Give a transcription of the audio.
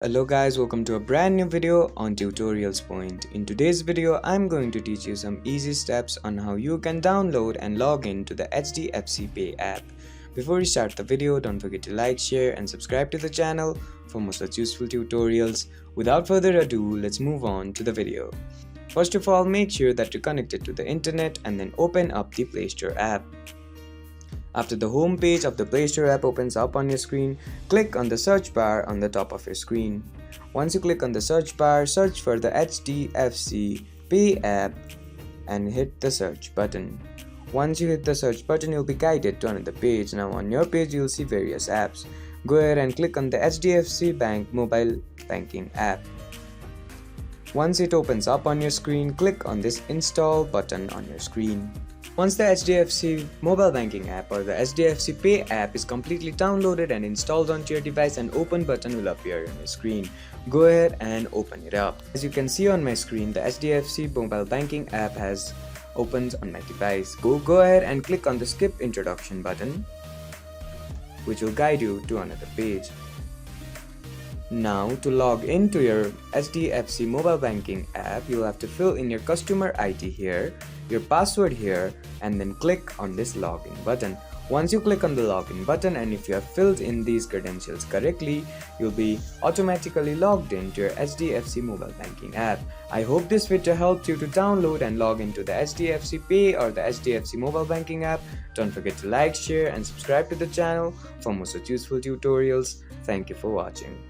Hello guys, welcome to a brand new video on Tutorials Point. In today's video, I'm going to teach you some easy steps on how you can download and log in to the HDFC Pay app. Before we start the video, don't forget to like, share and subscribe to the channel for more such useful tutorials. Without further ado, let's move on to the video. First of all, make sure that you're connected to the internet and then open up the Play Store app. After the home page of the Play Store app opens up on your screen, click on the search bar on the top of your screen. Once you click on the search bar, search for the HDFC Pay app and hit the search button. Once you hit the search button, you'll be guided to another page. Now on your page, you'll see various apps. Go ahead and click on the HDFC Bank mobile banking app. Once it opens up on your screen, click on this install button on your screen. Once the HDFC mobile banking app or the HDFC Pay app is completely downloaded and installed onto your device, an open button will appear on your screen. Go ahead and open it up. As you can see on my screen, the HDFC mobile banking app has opened on my device. Go ahead and click on the skip introduction button, which will guide you to another page. Now to log into your HDFC mobile banking app, you'll have to fill in your customer ID here, your password here, and then click on this login button. Once you click on the login button and if you have filled in these credentials correctly, you'll be automatically logged into your HDFC mobile banking app. I hope this video helped you to download and log into the HDFC Pay or the HDFC mobile banking app. Don't forget to like, share and subscribe to the channel for more such useful tutorials. Thank you for watching.